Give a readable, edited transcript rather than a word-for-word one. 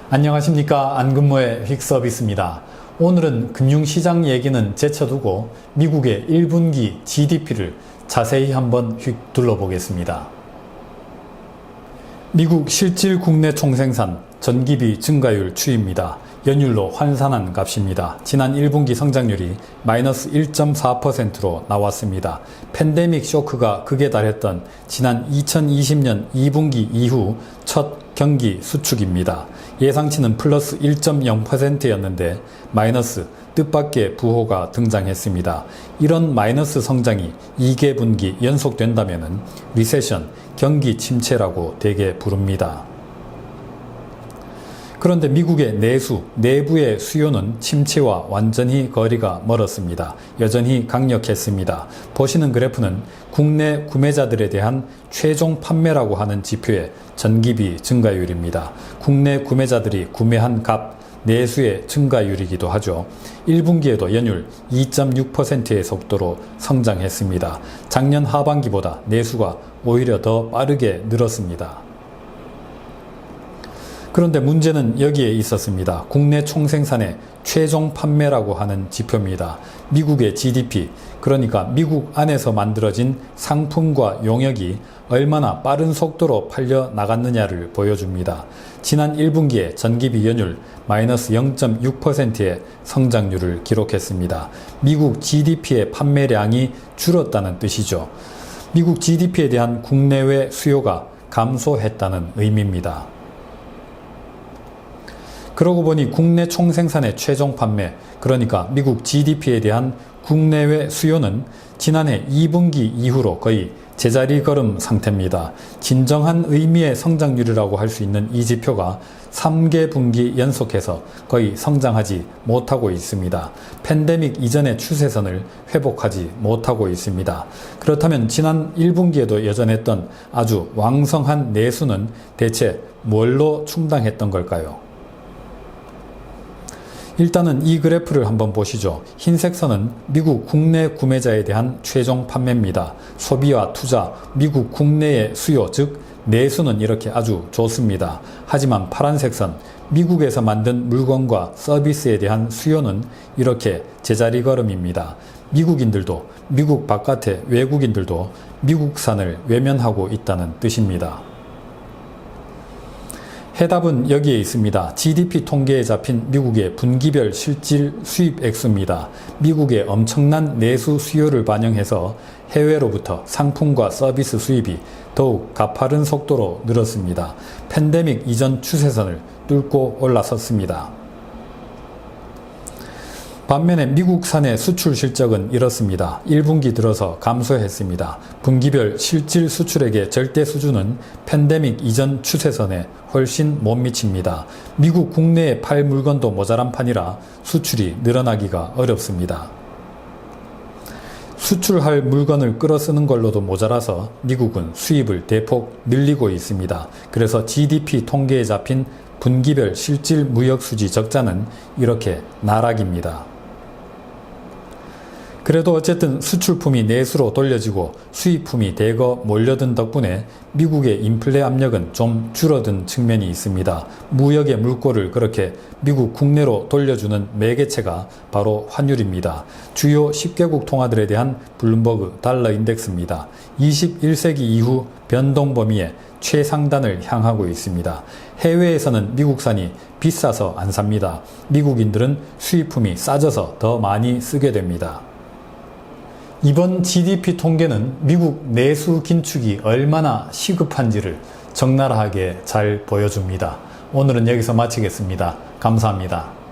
안녕하십니까. 안근모의 휙서비스입니다. 오늘은 금융시장 얘기는 제쳐두고 미국의 1분기 GDP를 자세히 한번 휙 둘러보겠습니다. 미국 실질 국내 총생산 전기비 증가율 추이입니다. 연율로 환산한 값입니다. 지난 1분기 성장률이 마이너스 1.4%로 나왔습니다. 팬데믹 쇼크가 극에 달했던 지난 2020년 2분기 이후 첫 경기 수축입니다. 예상치는 플러스 1.0%였는데 마이너스 뜻밖의 부호가 등장했습니다. 이런 마이너스 성장이 2개 분기 연속된다면 리세션, 경기 침체라고 대개 부릅니다. 그런데 미국의 내부의 수요는 침체와 완전히 거리가 멀었습니다. 여전히 강력했습니다. 보시는 그래프는 국내 구매자들에 대한 최종 판매라고 하는 지표의 전기비 증가율입니다. 국내 구매자들이 구매한 값, 내수의 증가율이기도 하죠. 1분기에도 연율 2.6%의 속도로 성장했습니다. 작년 하반기보다 내수가 오히려 더 빠르게 늘었습니다. 그런데 문제는 여기에 있었습니다. 국내 총생산의 최종 판매라고 하는 지표입니다. 미국의 GDP, 그러니까 미국 안에서 만들어진 상품과 용역이 얼마나 빠른 속도로 팔려 나갔느냐를 보여줍니다. 지난 1분기에 전기비 연율 마이너스 0.6%의 성장률을 기록했습니다. 미국 GDP의 판매량이 줄었다는 뜻이죠. 미국 GDP에 대한 국내외 수요가 감소했다는 의미입니다. 그러고 보니 국내 총생산의 최종 판매, 그러니까 미국 GDP에 대한 국내외 수요는 지난해 2분기 이후로 거의 제자리 걸음 상태입니다. 진정한 의미의 성장률이라고 할 수 있는 이 지표가 3개 분기 연속해서 거의 성장하지 못하고 있습니다. 팬데믹 이전의 추세선을 회복하지 못하고 있습니다. 그렇다면 지난 1분기에도 여전했던 아주 왕성한 내수는 대체 뭘로 충당했던 걸까요? 일단은 이 그래프를 한번 보시죠. 흰색 선은 미국 국내 구매자에 대한 최종 판매입니다. 소비와 투자, 미국 국내의 수요, 즉 내수는 이렇게 아주 좋습니다. 하지만 파란색 선, 미국에서 만든 물건과 서비스에 대한 수요는 이렇게 제자리 걸음입니다. 미국인들도, 미국 바깥의 외국인들도 미국산을 외면하고 있다는 뜻입니다. 해답은 여기에 있습니다. GDP 통계에 잡힌 미국의 분기별 실질 수입 액수입니다. 미국의 엄청난 내수 수요를 반영해서 해외로부터 상품과 서비스 수입이 더욱 가파른 속도로 늘었습니다. 팬데믹 이전 추세선을 뚫고 올라섰습니다. 반면에 미국산의 수출 실적은 이렇습니다. 1분기 들어서 감소했습니다. 분기별 실질 수출액의 절대 수준은 팬데믹 이전 추세선에 훨씬 못 미칩니다. 미국 국내에 팔 물건도 모자란 판이라 수출이 늘어나기가 어렵습니다. 수출할 물건을 끌어쓰는 걸로도 모자라서 미국은 수입을 대폭 늘리고 있습니다. 그래서 GDP 통계에 잡힌 분기별 실질 무역수지 적자는 이렇게 나락입니다. 그래도 어쨌든 수출품이 내수로 돌려지고 수입품이 대거 몰려든 덕분에 미국의 인플레 압력은 좀 줄어든 측면이 있습니다. 무역의 물꼬를 그렇게 미국 국내로 돌려주는 매개체가 바로 환율입니다. 주요 10개국 통화들에 대한 블룸버그 달러 인덱스입니다. 21세기 이후 변동 범위의 최상단을 향하고 있습니다. 해외에서는 미국산이 비싸서 안 삽니다. 미국인들은 수입품이 싸져서 더 많이 쓰게 됩니다. 이번 GDP 통계는 미국 내수 긴축이 얼마나 시급한지를 적나라하게 잘 보여줍니다. 오늘은 여기서 마치겠습니다. 감사합니다.